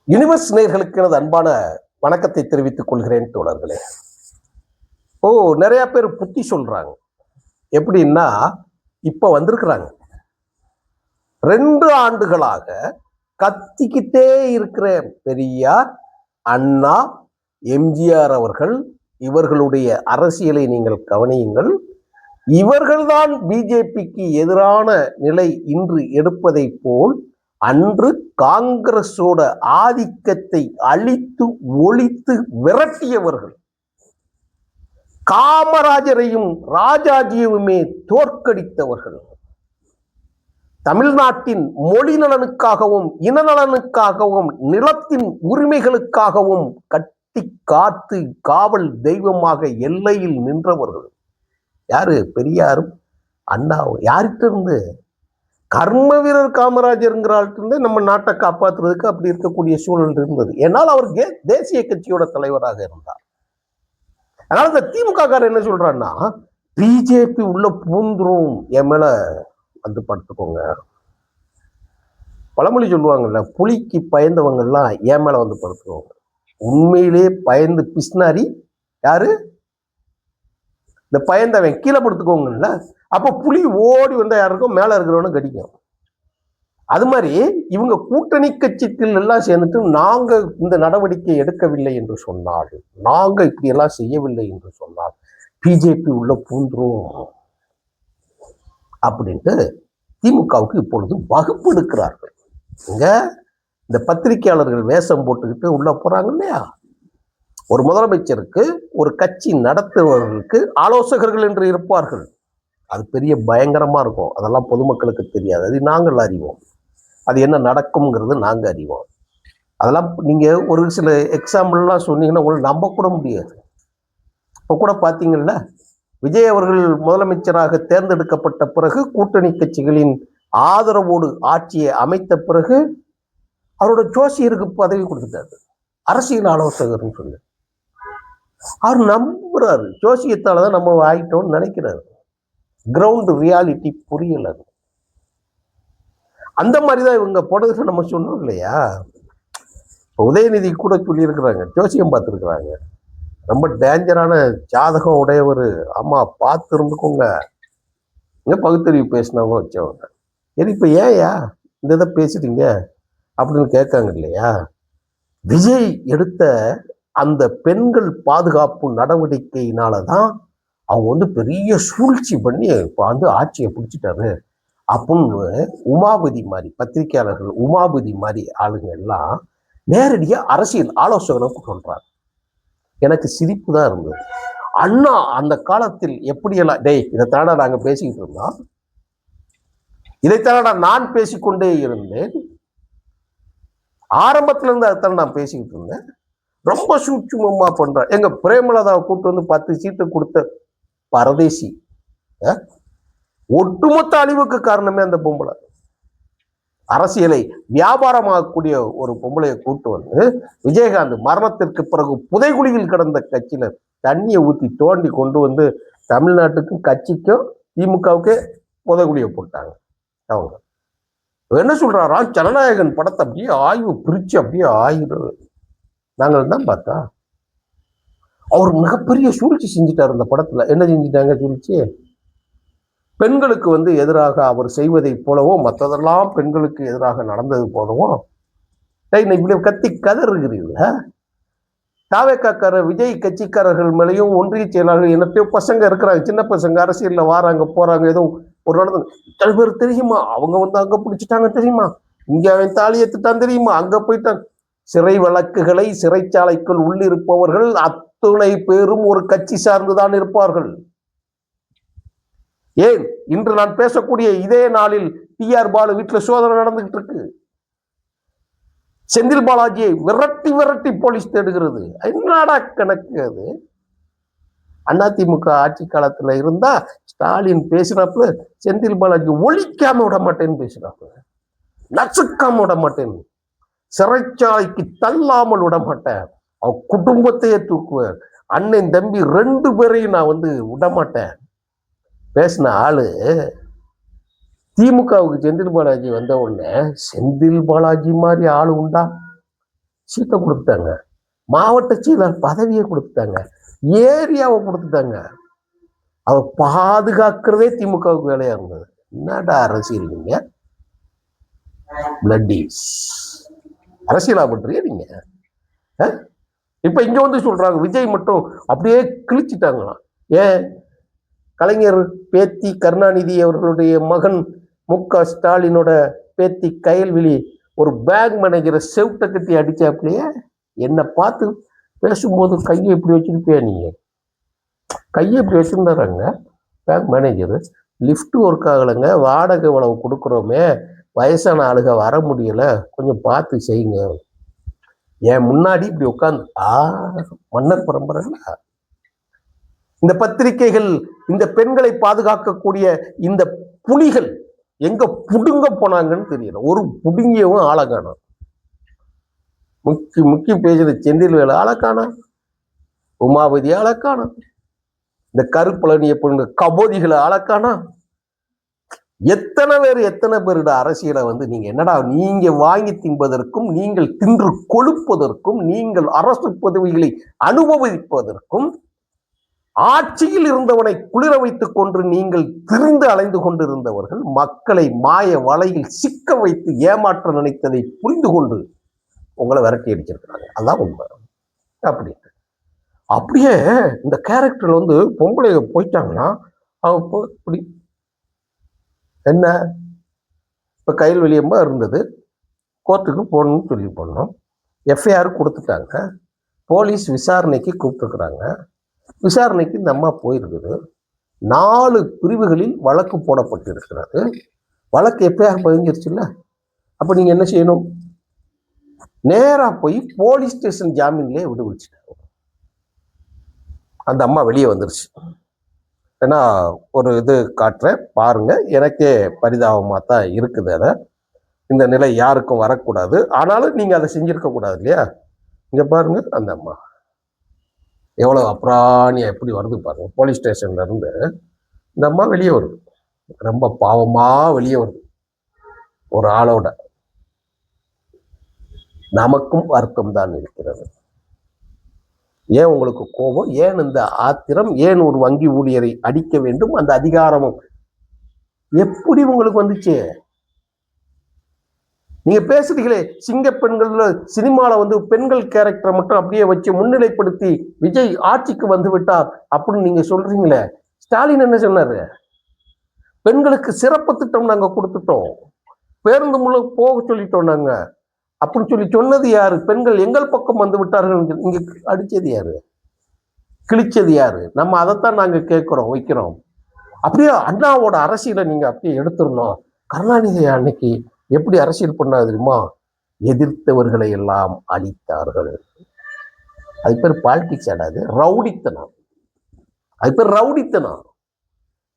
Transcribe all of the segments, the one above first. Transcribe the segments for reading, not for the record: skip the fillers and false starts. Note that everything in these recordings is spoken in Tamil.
யுனிவர்ஸ் நேயர்களுக்கு எனது அன்பான வணக்கத்தை தெரிவித்துக் கொள்கிறேன் தோழர்களே. நிறைய பேர் புத்தி சொல்றாங்க. எப்படின்னா, இப்ப வந்திருக்கிறாங்க 2 ஆண்டுகளாக கத்திக்கிட்டே இருக்கிற பெரியார், அண்ணா, எம்ஜிஆர் அவர்கள், இவர்களுடைய அரசியலை நீங்கள் கவனியுங்கள். இவர்கள்தான் பிஜேபிக்கு எதிரான நிலை இன்று எடுப்பதை போல் அன்று காங்கிரஸோட ஆதிக்கத்தை அழித்து ஒழித்து விரட்டியவர்கள், காமராஜரையும் ராஜாஜியுமே தோற்கடித்தவர்கள், தமிழ்நாட்டின் மொழி நலனுக்காகவும் இன நலனுக்காகவும் நிலத்தின் உரிமைகளுக்காகவும் கட்டி காத்து காவல் தெய்வமாக எல்லையில் நின்றவர்கள் யாரு? பெரியாரும் அண்ணாவும். யார்கிட்ட இருந்து? கர்ம வீரர் காமராஜருங்கிறாள்கிட்ட நம்ம நாட்டை காப்பாற்றுறதுக்கு அப்படி இருக்கக்கூடிய சூழல் இருந்தது. ஏன்னால் அவர் தேசிய கட்சியோட தலைவராக இருந்தார். அதனால இந்த திமுக காரர் என்ன சொல்றான்னா, பிஜேபி உள்ள பூந்துரும், என் மேல வந்து படுத்துக்கோங்க. பழமொழி சொல்லுவாங்கல்ல, புலிக்கு பயந்தவங்க எல்லாம் என் மேல வந்து படுத்துக்கோங்க. உண்மையிலே பயந்து பிஸ்னாரி யாரு? இந்த பயந்தவன் கீழே படுத்துக்கோங்கல்ல. அப்ப புலி ஓடி வந்தா யாருக்கும் மேல இருக்கிறவனும் கடிக்கும். அது மாதிரி இவங்க கூட்டணி கட்சிகள் எல்லாம் சேர்ந்துட்டு நாங்க இந்த நடவடிக்கை எடுக்கவில்லை என்று சொன்னால், நாங்க இப்படி எல்லாம் செய்யவில்லை என்று சொன்னால் பிஜேபி உள்ள பூந்துரும் அப்படின்ட்டு திமுகவுக்கு இப்பொழுது வகுப்பு எடுக்கிறார்கள். இங்க இந்த பத்திரிகையாளர்கள் வேஷம் போட்டுக்கிட்டு உள்ள போறாங்க இல்லையா, ஒரு முதலமைச்சருக்கு ஒரு கட்சி நடத்துபவர்களுக்கு ஆலோசகர்கள் என்று இருப்பார்கள். அது பெரிய பயங்கரமா இருக்கும். அதெல்லாம் பொதுமக்களுக்கு தெரியாது. அது நாங்கள் அறிவோம். அது என்ன நடக்கும்ங்கிறது நாங்க அறிவோம். அதெல்லாம் நீங்க ஒரு சில எக்ஸாம்பிள்லாம் சொன்னீங்கன்னா உங்களுக்கு நம்ப கூட முடியாது. இப்போ கூட பார்த்தீங்கல்ல, விஜய் அவர்கள் முதலமைச்சராக தேர்ந்தெடுக்கப்பட்ட பிறகு கூட்டணி கட்சிகளின் ஆதரவோடு ஆட்சியை அமைத்த பிறகு அவரோட ஜோசியருக்கு பதவி கொடுத்துட்டாரு, அரசியல் ஆலோசகர்னு சொல்லி. அவர் நம்புறாரு, ஜோசியத்தால தான் நம்ம ஆயிட்டோம்னு நினைக்கிறாரு. கிரவுண்ட் ரியாலிட்டி புரியல. அந்த மாதிரிதான் இவங்க போனதுக்கு நம்ம சொன்னோம் இல்லையா. உதயநிதி கூட சொல்லியிருக்கிறாங்க, ஜோசியம் பார்த்துருக்குறாங்க, ரொம்ப டேஞ்சரான ஜாதகம் உடையவர், ஆமா பார்த்து இருந்துக்கோங்க, பகுத்தறிவு பேசினவங்க வச்சவங்க. சரி, இப்ப ஏயா இந்த இதை பேசுறீங்க அப்படின்னு கேட்காங்க இல்லையா. விஜய் எடுத்த அந்த பெண்கள் பாதுகாப்பு நடவடிக்கையினாலதான் அவங்க பெரிய சூழ்ச்சி பண்ணி இப்போ ஆட்சியை பிடிச்சிட்டாரு அப்படின்னு உமாபதி மாதிரி பத்திரிகையாளர்கள், உமாபதி மாதிரி ஆளுங்க எல்லாம் நேரடியா அரசியல் ஆலோசகனை சொல்றாங்க. எனக்கு சிரிப்பு தான் இருந்தது. அண்ணா அந்த காலத்தில் எப்படியெல்லாம், இதைத்தானடா நாங்க பேசிக்கிட்டு இருந்தோம், இதைத்தானடா நான் பேசிக்கொண்டே இருந்தேன், ஆரம்பத்துல இருந்து அதைத்தான நான் பேசிக்கிட்டு இருந்தேன், ரொம்ப சூட்சுமமா பண்ற. எங்க பிரேமலதாவை கூப்பிட்டு வந்து 10 சீட்டு கொடுத்த பரதேசி, ஒட்டுமொத்த அழிவுக்கு காரணமே அந்த பொம்பளை. அரசியலை வியாபாரமாகக்கூடிய ஒரு பொம்பளையை கூட்டு வந்து விஜயகாந்த் மரணத்திற்கு பிறகு புதைகுழியில் கிடந்த கட்சியில தண்ணியை ஊற்றி தோண்டி கொண்டு வந்து தமிழ்நாட்டுக்கும் கட்சிக்கும் திமுகவுக்கே புதைகுழியை போட்டாங்க. அவங்க என்ன சொல்றாரா, ஜனநாயகன் படத்தை அப்படியே ஆய்வு பிரிச்சு அப்படியே ஆயிடுறது. நாங்கள் தான் பார்த்தா அவர் மிகப்பெரிய சூழ்ச்சி செஞ்சுட்டார் அந்த படத்துல. என்ன செஞ்சுட்டாங்க சூழ்ச்சி? பெண்களுக்கு எதிராக அவர் செய்வதை போலவோ, மற்றதெல்லாம் பெண்களுக்கு எதிராக நடந்தது போலவோ இப்படி கத்தி கதறுகிறீங்களா? தாவேக்கார விஜய் கட்சிக்காரர்கள் மேலேயும் ஒன்றிய செயலாளர்கள் என்னத்தையோ பசங்க இருக்கிறாங்க, சின்ன பசங்க அரசியல்ல வாராங்க போறாங்க, ஏதோ ஒரு நடந்து இத்தனை பேர் தெரியுமா, அவங்க அங்க பிடிச்சிட்டாங்க தெரியுமா, இங்க அவன் தாலி ஏத்துட்டான் தெரியுமா, அங்க போயிட்டான். சிறை வழக்குகளை சிறைச்சாலைக்குள் உள்ளிருப்பவர்கள் அத்துணை பேரும் ஒரு கட்சி சார்ந்துதான் இருப்பார்கள். ஏன் இன்று நான் பேசக்கூடிய இதே நாளில் டிஆர் பாலு வீட்டுல சோதனை நடந்துகிட்டு இருக்கு. செந்தில் பாலாஜியை விரட்டி விரட்டி போலீஸ் தேடுகிறது. என்னடா கணக்கு அது? அதிமுக ஆட்சி காலத்துல இருந்தா ஸ்டாலின் பேசினப்ப செந்தில் பாலாஜி ஒழிக்காம விட மாட்டேன்னு பேசினாப்ப, நசுக்காம விட மாட்டேன், சிறைச்சாலைக்கு தள்ளாமல் விட மாட்டேன், அவ குடும்பத்தையே தூக்குவேன், அண்ணன் தம்பி 2 பேரையும் நான் விட மாட்டேன் பேசின ஆளு. திமுகவுக்கு செந்தில் பாலாஜி வந்த உடனே செந்தில் பாலாஜி மாதிரி ஆளு உண்டா? சீட்டை கொடுத்துட்டாங்க, மாவட்ட செயலர் பதவியை கொடுத்துட்டாங்க, ஏரியாவை கொடுத்துட்டாங்க. அவ பாதுகாக்கிறதே திமுகவுக்கு வேலையா இருந்தது. என்னடா அரசியல் நீங்க? பிளட்டீஸ் அரசியலா பண்றீங்க நீங்க? இப்ப இங்க வந்து சொல்றாங்க விஜய் மட்டும் அப்படியே கிழிச்சிட்டாங்களாம். ஏன்? கலைஞர் பேத்தி கருணாநிதி அவர்களுடைய மகன் மு.க. ஸ்டாலினோட பேத்தி கயல்விழி ஒரு பேங்க் மேனேஜரை செவுட்ட கட்டி அடிச்சாப்லையே. என்னை பார்த்து பேசும்போது கையை இப்படி வச்சிருப்பியா? நீங்க கையை இப்படி வச்சிருந்தாராங்க பேங்க் மேனேஜரு. லிஃப்ட் ஒர்க் ஆகலைங்க, வாடகை இவ்வளவு கொடுக்குறோமே, வயசான ஆளுக வர முடியல, கொஞ்சம் பார்த்து செய்யுங்க. என் முன்னாடி இப்படி உட்காந்து மன்னர் பரம்பரைல இந்த பத்திரிகைகள், இந்த பெண்களை பாதுகாக்கக்கூடிய இந்த புலிகள் எங்க புடுங்க போனாங்கன்னு தெரியல. ஒரு புடுங்கியவும் ஆளை காணோம். முக்கிய பேசுற செந்தில்வேலு ஆளை காணோம், உமாபதி ஆளை காணோம், இந்த கருப்பழனிய பொண்ணு கபோதிகளை ஆளை காணோம். எத்தனை பேருட அரசியலை வந்து நீங்க என்னடா நீங்க வாங்கி தின்பதற்கும், நீங்கள் தின்று கொழுப்பதற்கும், நீங்கள் அரசு பதவிகளை அனுபவிப்பதற்கும், ஆட்சியில் இருந்தவனை குளிர வைத்துக் கொண்டு நீங்கள் திரிந்து அலைந்து கொண்டிருந்தவர்கள் மக்களை மாய வலையில் சிக்க வைத்து ஏமாற்ற நினைத்ததை புரிந்து கொண்டு உங்களை விரட்டி அடிச்சிருக்கிறாங்க. அதான் உண்மை. அப்படியே இந்த கேரக்டர்ல வந்து பொம்பளை போயிட்டாங்கன்னா இப்படி என்ன, இப்ப கயல்வெளியம்மா இருந்தது, கோர்ட்டுக்கு போகணும்னு சொல்லி போனோம், எஃப்ஐஆர் கொடுத்துட்டாங்க, போலீஸ் விசாரணைக்கு கூப்பிட்டுருக்குறாங்க, விசாரணைக்கு இந்த அம்மா போயிருக்குது, 4 பிரிவுகளில் வழக்கு போடப்பட்டிருக்கிறது, வழக்கு எஃப்ஐஆர் பதிஞ்சிருச்சுல்ல. அப்ப நீங்க என்ன செய்யணும்? நேரா போய் போலீஸ் ஸ்டேஷன் ஜாமீன்லயே விடுவிச்சுட்டாங்க. அந்த அம்மா வெளியே வந்துருச்சு. ஏன்னா ஒரு இது காட்டுறேன் பாருங்க, எனக்கே பரிதாபமாக தான் இருக்குது. அதை இந்த நிலை யாருக்கும் வரக்கூடாது, ஆனாலும் நீங்க அதை செஞ்சிருக்க கூடாது இல்லையா? இங்க பாருங்க அந்த அம்மா எவ்வளவு அப்ராணியா எப்படி வருது பாருங்க. போலீஸ் ஸ்டேஷன்ல இருந்து இந்த அம்மா வெளியே வருது, ரொம்ப பாவமா வெளியே வருது ஒரு ஆளோட. நமக்கும் வருத்தம் தான் இருக்கிறது. ஏன் உங்களுக்கு கோபம்? ஏன் இந்த ஆத்திரம்? ஏன் ஒரு வங்கி ஊழியரை அடிக்க வேண்டும்? அந்த அதிகாரமும் எப்படி உங்களுக்கு வந்துச்சு? நீங்க பேசுறீங்களே சிங்க பெண்கள்ல சினிமால வந்து பெண்கள் கேரக்டரை மட்டும் அப்படியே வச்சு முன்னிலைப்படுத்தி விஜய் ஆட்சிக்கு வந்து விட்டார் அப்படின்னு நீங்க சொல்றீங்களே. ஸ்டாலின் என்ன சொன்னாரு? பெண்களுக்கு சிறப்பு திட்டம் நாங்க கொடுத்துட்டோம், பேருந்து மூலம் போக சொல்லிட்டோம் நாங்க அப்படின்னு சொல்லி சொன்னது யாரு? பெண்கள் எங்கள் பக்கம் வந்து விட்டார்கள். இங்க அடிச்சது யாரு? கிழிச்சது யாரு? நம்ம அதைத்தான் நாங்க கேட்கிறோம், வைக்கிறோம். அப்படியே அண்ணாவோட அரசியலை நீங்க அப்படியே எடுத்துடணும். கருணாநிதி அன்னைக்கு எப்படி அரசியல் பண்ணா தெரியுமா? எதிர்த்தவர்களை எல்லாம் அழித்தார்கள். அது பேர் பாலிடிக்ஸ் ஆடாது, ரவுடித்தனம். அது பேர் ரவுடித்தனம்.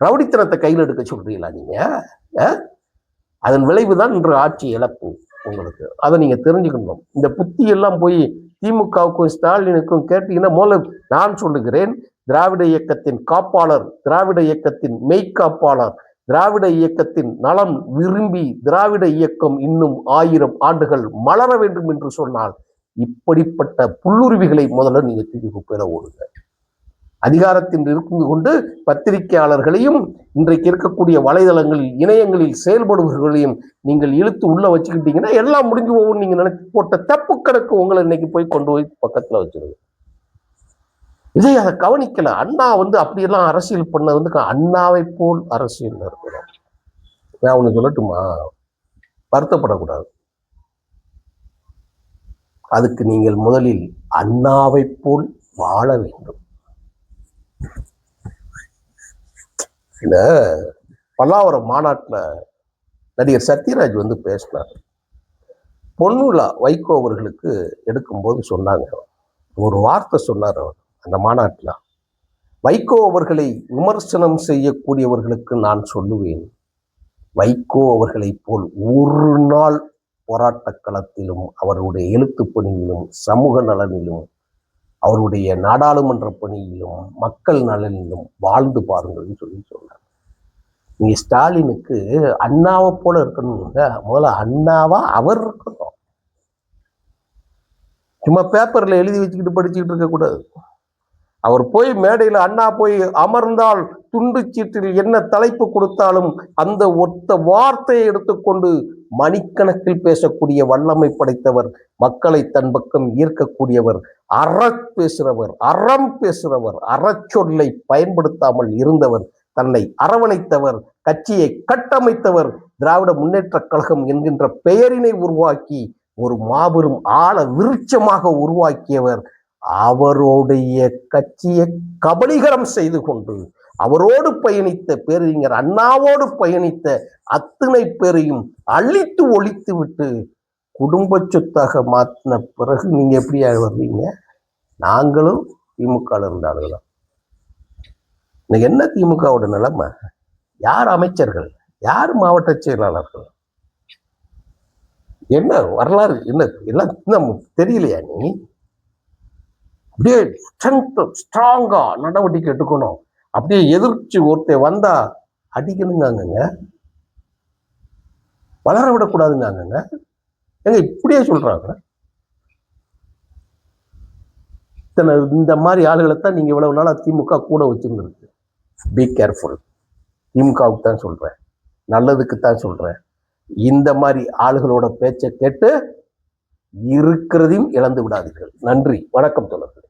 ரவுடித்தனத்தை கையில் எடுக்க சொல்றீங்களா நீங்க? அதன் விளைவுதான் இன்று ஆட்சி இழப்பு உங்களுக்கு. அதை நீங்க தெரிஞ்சுக்கணும். இந்த புத்தி எல்லாம் போய் திமுகவுக்கும் ஸ்டாலினுக்கும் கேட்டீங்கன்னா, முதல்ல நான் சொல்லுகிறேன், திராவிட இயக்கத்தின் காப்பாளர், திராவிட இயக்கத்தின் மெய்காப்பாளர், திராவிட இயக்கத்தின் நலம் விரும்பி திராவிட இயக்கம் இன்னும் 1000 ஆண்டுகள் மலர வேண்டும் என்று சொன்னால் இப்படிப்பட்ட புல்லுருவிகளை முதல்ல நீங்க தூக்கி குப்பையில ஓடுங்க. அதிகாரத்தில் இருந்து கொண்டு பத்திரிகையாளர்களையும் இன்றைக்கு இருக்கக்கூடிய வலைதளங்களில் இணையங்களில் செயல்படுபவர்களையும் நீங்கள் இழுத்து உள்ள வச்சுக்கிட்டீங்கன்னா எல்லாம் முடிஞ்சு போகும். நீங்க நினைச்சு போட்ட தப்பு கணக்கு உங்களை இன்னைக்கு போய் கொண்டு போய் பக்கத்துல வச்சிருங்க. விஜய் அதை கவனிக்கல. அண்ணா வந்து அப்படியெல்லாம் அரசியல் பண்ண வந்து அண்ணாவை போல் அரசியல் இருக்கணும். நான் ஒண்ணு சொல்லட்டுமா? வருத்தப்படக்கூடாது. அதுக்கு நீங்கள் முதலில் அண்ணாவை போல் வாழ வேண்டும். இந்த பல்லாவரம் மாநாட்டுல நடிகர் சத்யராஜ் வந்து பேசினார். பொன்விழா வைகோ அவர்களுக்கு எடுக்கும்போது சொன்னாங்க, ஒரு வார்த்தை சொன்னார் அவர் அந்த மாநாட்டில். வைகோ அவர்களை விமர்சனம் செய்யக்கூடியவர்களுக்கு நான் சொல்லுவேன், வைகோ அவர்களை போல் ஒரு நாள் போராட்ட களத்திலும் அவருடைய எழுத்து பணியிலும் சமூக நலனிலும் அவருடைய நாடாளுமன்ற பணியிலும் மக்கள் நலனிலும் வாழ்ந்து பாருங்கள்னு சொல்லி சொன்னார். நீங்க ஸ்டாலினுக்கு அண்ணாவை போல இருக்கணுங்க, முதல்ல அண்ணாவா அவர் இருக்கணும். சும்மா பேப்பர்ல எழுதி வச்சுக்கிட்டு படிச்சுக்கிட்டு இருக்க கூடாது. அவர் போய் மேடையில் அண்ணா போய் அமர்ந்தால் துண்டு சீட்டில் என்ன தலைப்பு கொடுத்தாலும் அந்த ஒத்த வார்த்தையை எடுத்துக்கொண்டு மணிக்கணக்கில் பேசக்கூடிய வல்லமை படைத்தவர், மக்களை தன் பக்கம் ஈர்க்கக்கூடியவர், பேசுறவர், அறம் பேசுறவர், அறச்சொல்லை பயன்படுத்தாமல் இருந்தவர், தன்னை அரவணைத்தவர், கட்சியை கட்டமைத்தவர், திராவிட முன்னேற்ற கழகம் என்கின்ற பெயரினை உருவாக்கி ஒரு மாபெரும் ஆழ விருட்சமாக உருவாக்கியவர். அவருடைய கட்சியை கபலீகரம் செய்து கொண்டு அவரோடு பயணித்த பேரறிஞர் அண்ணாவோடு பயணித்த அத்தனை பேரையும் அழித்து ஒழித்து விட்டு குடும்ப சொத்தாக மாற்றின பிறகு நீங்க எப்படி வர்றீங்க? நாங்களும் திமுக இருந்தாலும் இன்னைக்கு என்ன திமுகவோட நிலைமை? யார் அமைச்சர்கள், யார் மாவட்ட செயலாளர்கள், என்ன வரலாறு, என்ன எல்லாம் தெரியலையா? நீ அப்படியே ஸ்ட்ராங்கா நடவடிக்கை எடுக்கணும். அப்படியே எதிர்த்து ஒருத்தர் வந்தா அடிக்கணுங்க, வளர விடக்கூடாதுங்க. எங்க இப்படியே சொல்றாங்க. இந்த மாதிரி ஆளுகளைத்தான் நீங்க இவ்வளவு நாளா திமுக கூட வச்சிருந்துருக்கு. Be careful. திமுகவுக்கு தான் சொல்றேன், நல்லதுக்கு தான் சொல்றேன். இந்த மாதிரி ஆளுகளோட பேச்சை கேட்டு இருக்கிறதையும் இழந்து விடாதீர்கள். நன்றி, வணக்கம் தோழர்களே.